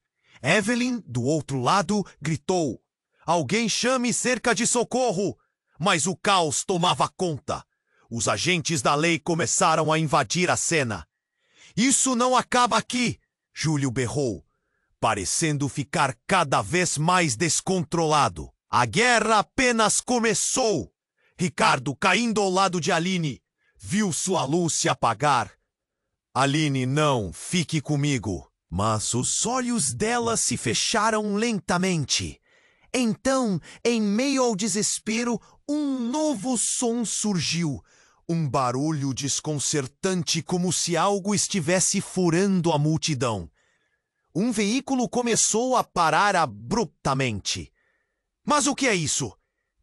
Evelyn, do outro lado, gritou. Alguém chame cerca de socorro! Mas o caos tomava conta. Os agentes da lei começaram a invadir a cena. Isso não acaba aqui, Júlio berrou, parecendo ficar cada vez mais descontrolado. A guerra apenas começou. Ricardo, caindo ao lado de Aline, viu sua luz se apagar. Aline, não, fique comigo. Mas os olhos dela se fecharam lentamente. Então, em meio ao desespero, um novo som surgiu. Um barulho desconcertante, como se algo estivesse furando a multidão. Um veículo começou a parar abruptamente. Mas o que é isso?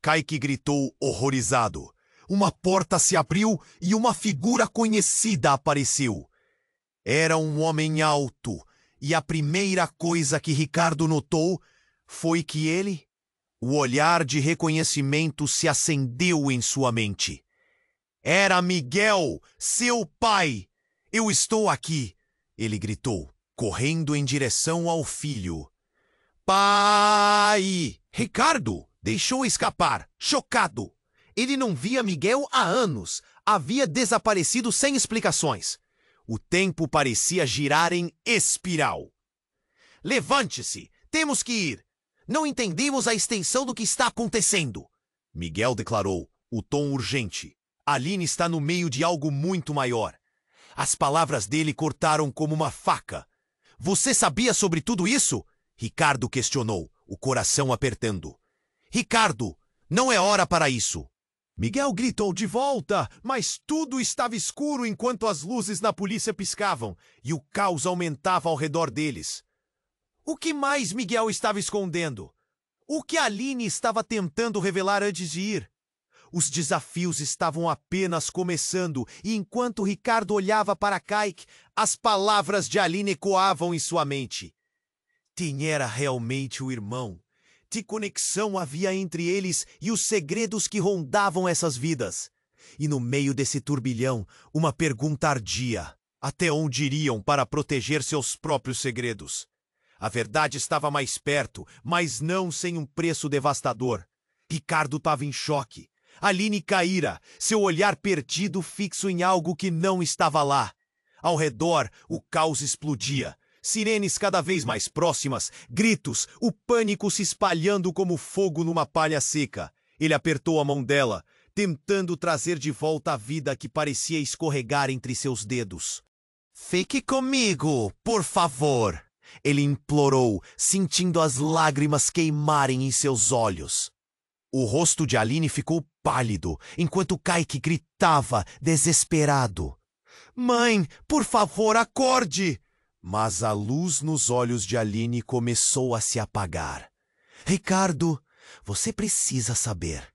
Kaique gritou horrorizado. Uma porta se abriu e uma figura conhecida apareceu. Era um homem alto, e a primeira coisa que Ricardo notou foi que o olhar de reconhecimento se acendeu em sua mente. Era Miguel, seu pai! Eu estou aqui! Ele gritou, correndo em direção ao filho. Pai! Ricardo deixou escapar, chocado. Ele não via Miguel há anos. Havia desaparecido sem explicações. O tempo parecia girar em espiral. Levante-se! Temos que ir! Não entendemos a extensão do que está acontecendo! Miguel declarou, o tom urgente. Aline está no meio de algo muito maior. As palavras dele cortaram como uma faca. Você sabia sobre tudo isso? Ricardo questionou, o coração apertando. Ricardo, não é hora para isso. Miguel gritou de volta, mas tudo estava escuro enquanto as luzes na polícia piscavam e o caos aumentava ao redor deles. O que mais Miguel estava escondendo? O que Aline estava tentando revelar antes de ir? Os desafios estavam apenas começando e enquanto Ricardo olhava para Kaique, as palavras de Aline ecoavam em sua mente. Quem era realmente o irmão? Que conexão havia entre eles e os segredos que rondavam essas vidas? E no meio desse turbilhão, uma pergunta ardia. Até onde iriam para proteger seus próprios segredos? A verdade estava mais perto, mas não sem um preço devastador. Ricardo estava em choque. Aline caíra, seu olhar perdido fixo em algo que não estava lá. Ao redor, o caos explodia. Sirenes cada vez mais próximas, gritos, o pânico se espalhando como fogo numa palha seca. Ele apertou a mão dela, tentando trazer de volta a vida que parecia escorregar entre seus dedos. Fique comigo, por favor, ele implorou, sentindo as lágrimas queimarem em seus olhos. O rosto de Aline ficou pálido, enquanto Kaique gritava, desesperado. Mãe, por favor, acorde! Mas a luz nos olhos de Aline começou a se apagar. Ricardo, você precisa saber.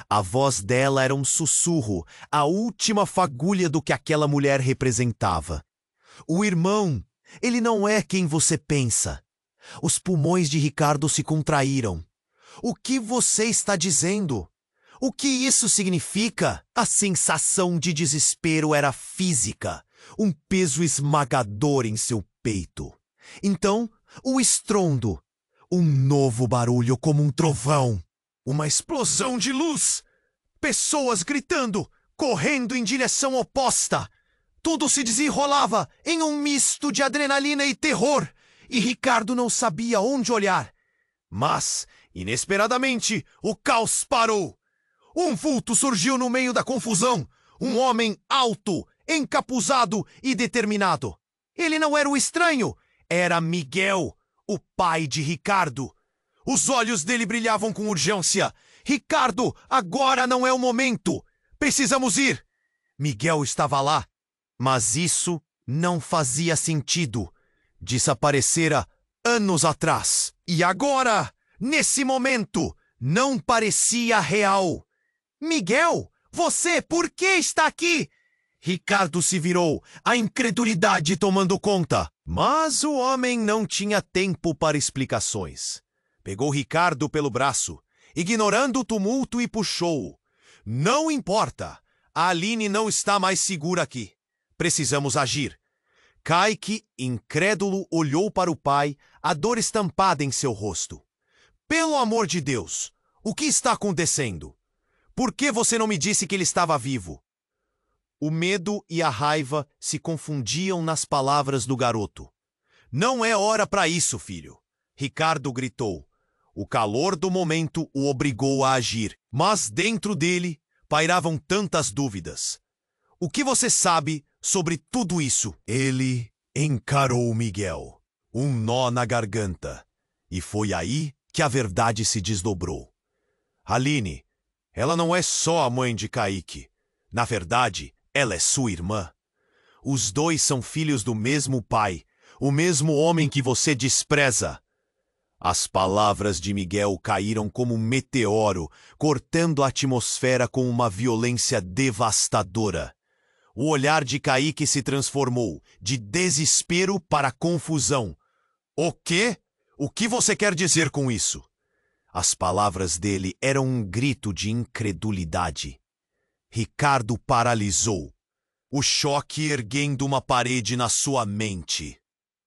A voz dela era um sussurro, a última fagulha do que aquela mulher representava. O irmão, ele não é quem você pensa. Os pulmões de Ricardo se contraíram. O que você está dizendo? O que isso significa? A sensação de desespero era física, um peso esmagador em seu peito. Então, o estrondo, um novo barulho como um trovão, uma explosão de luz, pessoas gritando, correndo em direção oposta. Tudo se desenrolava em um misto de adrenalina e terror, e Ricardo não sabia onde olhar. Mas, inesperadamente, o caos parou. Um vulto surgiu no meio da confusão. Um homem alto, encapuzado e determinado. Ele não era o estranho. Era Miguel, o pai de Ricardo. Os olhos dele brilhavam com urgência. Ricardo, agora não é o momento. Precisamos ir. Miguel estava lá. Mas isso não fazia sentido. Desaparecera anos atrás. E agora, nesse momento, não parecia real. Miguel, você por que está aqui? Ricardo se virou, a incredulidade tomando conta. Mas o homem não tinha tempo para explicações. Pegou Ricardo pelo braço, ignorando o tumulto e puxou-o. Não importa, a Aline não está mais segura aqui. Precisamos agir. Kaique, incrédulo, olhou para o pai, a dor estampada em seu rosto. Pelo amor de Deus, o que está acontecendo? Por que você não me disse que ele estava vivo? O medo e a raiva se confundiam nas palavras do garoto. Não é hora para isso, filho. Ricardo gritou. O calor do momento o obrigou a agir, mas dentro dele pairavam tantas dúvidas. O que você sabe sobre tudo isso. Ele encarou Miguel, um nó na garganta, e foi aí que a verdade se desdobrou. Aline, ela não é só a mãe de Kaique. Na verdade, ela é sua irmã. Os dois são filhos do mesmo pai, o mesmo homem que você despreza. As palavras de Miguel caíram como um meteoro, cortando a atmosfera com uma violência devastadora. O olhar de Kaique se transformou de desespero para confusão. O quê? O que você quer dizer com isso? As palavras dele eram um grito de incredulidade. Ricardo paralisou, o choque erguendo uma parede na sua mente.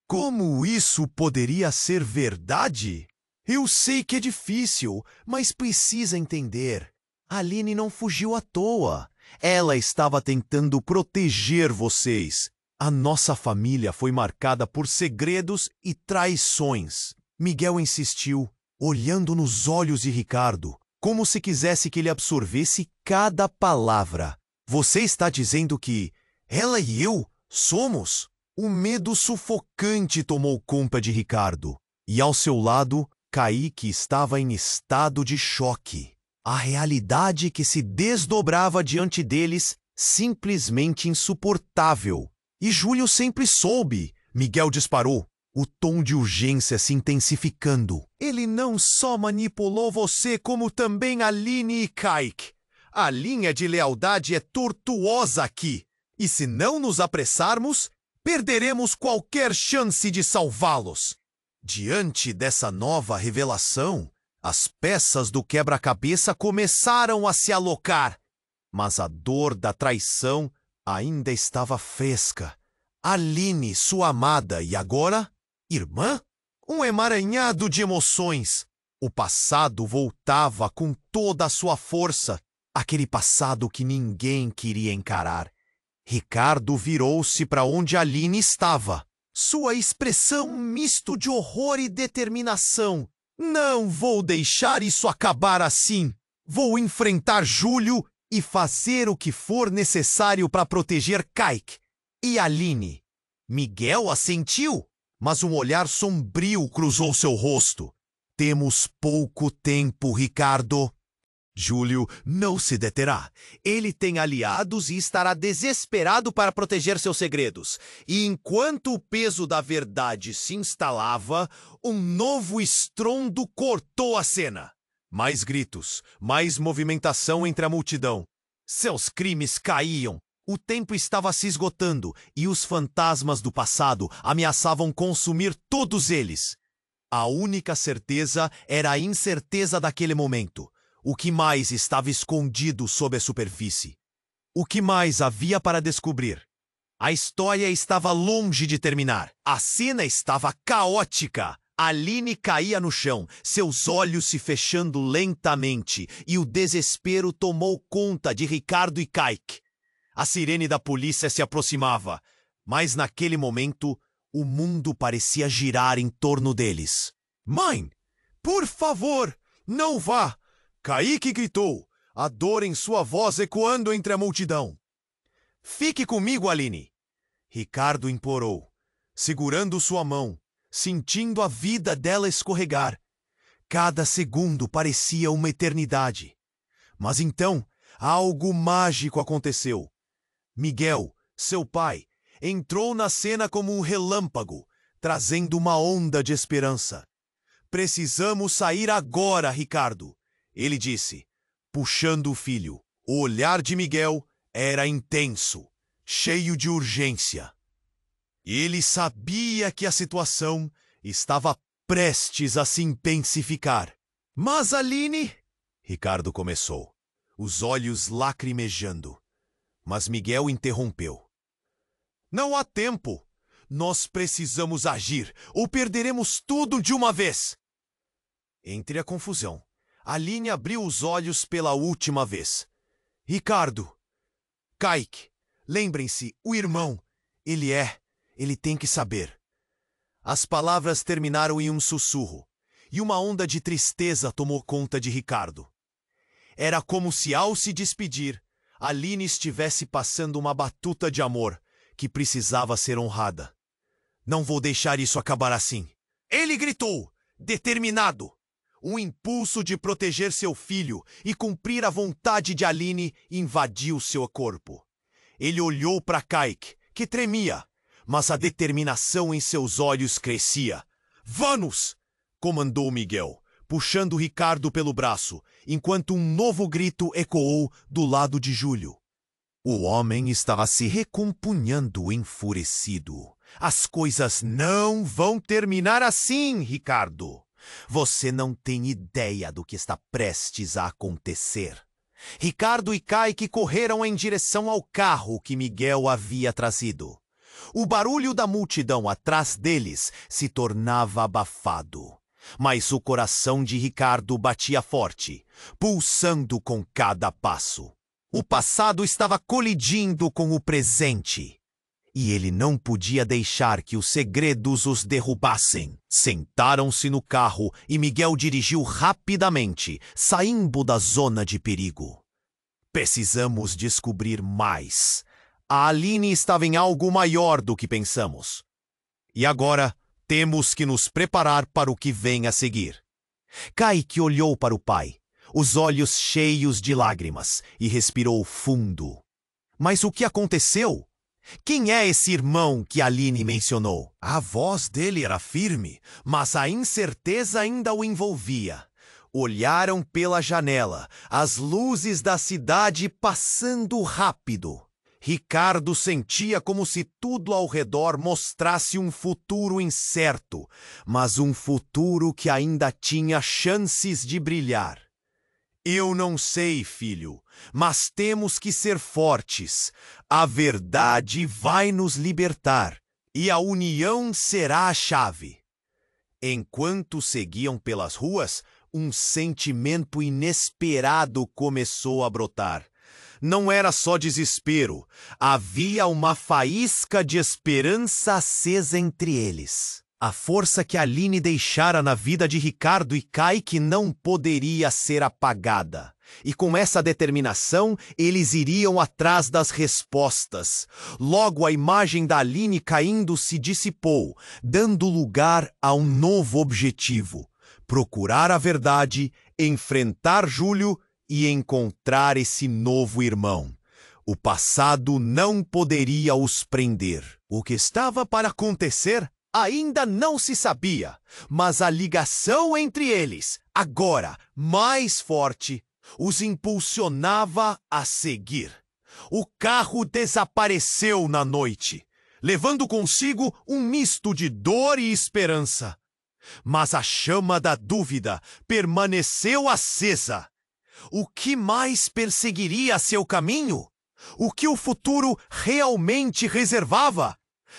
Como isso poderia ser verdade? Eu sei que é difícil, mas precisa entender. Aline não fugiu à toa. Ela estava tentando proteger vocês. A nossa família foi marcada por segredos e traições. Miguel insistiu, olhando nos olhos de Ricardo, como se quisesse que ele absorvesse cada palavra. Você está dizendo que ela e eu somos? O medo sufocante tomou conta de Ricardo, e ao seu lado, Kaique estava em estado de choque. A realidade que se desdobrava diante deles, simplesmente insuportável. E Júlio sempre soube. Miguel disparou, o tom de urgência se intensificando. Ele não só manipulou você, como também Aline e Kaique. A linha de lealdade é tortuosa aqui. E se não nos apressarmos, perderemos qualquer chance de salvá-los. Diante dessa nova revelação, as peças do quebra-cabeça começaram a se alocar, mas a dor da traição ainda estava fresca. Aline, sua amada, e agora, irmã? Um emaranhado de emoções. O passado voltava com toda a sua força, aquele passado que ninguém queria encarar. Ricardo virou-se para onde Aline estava. Sua expressão misto de horror e determinação. Não vou deixar isso acabar assim. Vou enfrentar Júlio e fazer o que for necessário para proteger Kaique e Aline. Miguel assentiu, mas um olhar sombrio cruzou seu rosto. Temos pouco tempo, Ricardo. Júlio não se deterá. Ele tem aliados e estará desesperado para proteger seus segredos. E enquanto o peso da verdade se instalava, um novo estrondo cortou a cena. Mais gritos, mais movimentação entre a multidão. Seus crimes caíam. O tempo estava se esgotando e os fantasmas do passado ameaçavam consumir todos eles. A única certeza era a incerteza daquele momento. O que mais estava escondido sob a superfície? O que mais havia para descobrir? A história estava longe de terminar. A cena estava caótica. Aline caía no chão, seus olhos se fechando lentamente, e o desespero tomou conta de Ricardo e Kaique. A sirene da polícia se aproximava, mas naquele momento, o mundo parecia girar em torno deles. Mãe, por favor, não vá! Kaique gritou, a dor em sua voz ecoando entre a multidão. Fique comigo, Aline. Ricardo implorou, segurando sua mão, sentindo a vida dela escorregar. Cada segundo parecia uma eternidade. Mas então, algo mágico aconteceu. Miguel, seu pai, entrou na cena como um relâmpago, trazendo uma onda de esperança. Precisamos sair agora, Ricardo. Ele disse, puxando o filho. O olhar de Miguel era intenso, cheio de urgência. Ele sabia que a situação estava prestes a se intensificar. Mas Aline... Ricardo começou, os olhos lacrimejando. Mas Miguel interrompeu. Não há tempo. Nós precisamos agir, ou perderemos tudo de uma vez. Entre a confusão, Aline abriu os olhos pela última vez. Ricardo, Kaique, lembrem-se, o irmão, ele tem que saber. As palavras terminaram em um sussurro, e uma onda de tristeza tomou conta de Ricardo. Era como se, ao se despedir, Aline estivesse passando uma batuta de amor, que precisava ser honrada. Não vou deixar isso acabar assim. Ele gritou, determinado. Um impulso de proteger seu filho e cumprir a vontade de Aline invadiu seu corpo. Ele olhou para Kayk, que tremia, mas a determinação em seus olhos crescia. "Vamos!" comandou Miguel, puxando Ricardo pelo braço, enquanto um novo grito ecoou do lado de Júlio. O homem estava se recompunhando enfurecido. "As coisas não vão terminar assim, Ricardo. Você não tem ideia do que está prestes a acontecer." Ricardo e Kayk correram em direção ao carro que Miguel havia trazido. O barulho da multidão atrás deles se tornava abafado. Mas o coração de Ricardo batia forte, pulsando com cada passo. O passado estava colidindo com o presente. E ele não podia deixar que os segredos os derrubassem. Sentaram-se no carro e Miguel dirigiu rapidamente, saindo da zona de perigo. "Precisamos descobrir mais. A Aline estava em algo maior do que pensamos. E agora temos que nos preparar para o que vem a seguir." Kayk olhou para o pai, os olhos cheios de lágrimas, e respirou fundo. Mas o que aconteceu? Quem é esse irmão que Aline mencionou? A voz dele era firme, mas a incerteza ainda o envolvia. Olharam pela janela, as luzes da cidade passando rápido. Ricardo sentia como se tudo ao redor mostrasse um futuro incerto, mas um futuro que ainda tinha chances de brilhar. "Eu não sei, filho, mas temos que ser fortes. A verdade vai nos libertar, e a união será a chave." Enquanto seguiam pelas ruas, um sentimento inesperado começou a brotar. Não era só desespero, havia uma faísca de esperança acesa entre eles. A força que Aline deixara na vida de Ricardo e Kayk não poderia ser apagada. E com essa determinação, eles iriam atrás das respostas. Logo, a imagem da Aline caindo se dissipou, dando lugar a um novo objetivo: procurar a verdade, enfrentar Júlio e encontrar esse novo irmão. O passado não poderia os prender. O que estava para acontecer ainda não se sabia, mas a ligação entre eles, agora mais forte, os impulsionava a seguir. O carro desapareceu na noite, levando consigo um misto de dor e esperança. Mas a chama da dúvida permaneceu acesa. O que mais perseguiria seu caminho? O que o futuro realmente reservava?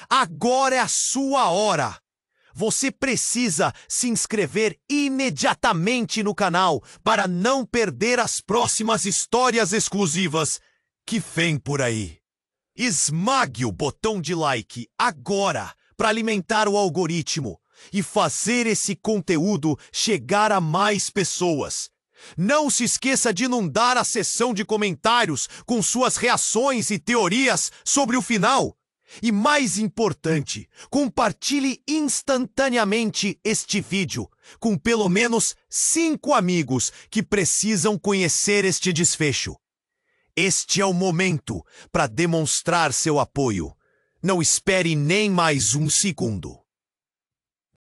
Agora é a sua hora. Você precisa se inscrever imediatamente no canal para não perder as próximas histórias exclusivas que vêm por aí. Esmague o botão de like agora para alimentar o algoritmo e fazer esse conteúdo chegar a mais pessoas. Não se esqueça de inundar a seção de comentários com suas reações e teorias sobre o final. E mais importante, compartilhe instantaneamente este vídeo com pelo menos 5 amigos que precisam conhecer este desfecho. Este é o momento para demonstrar seu apoio. Não espere nem mais um segundo.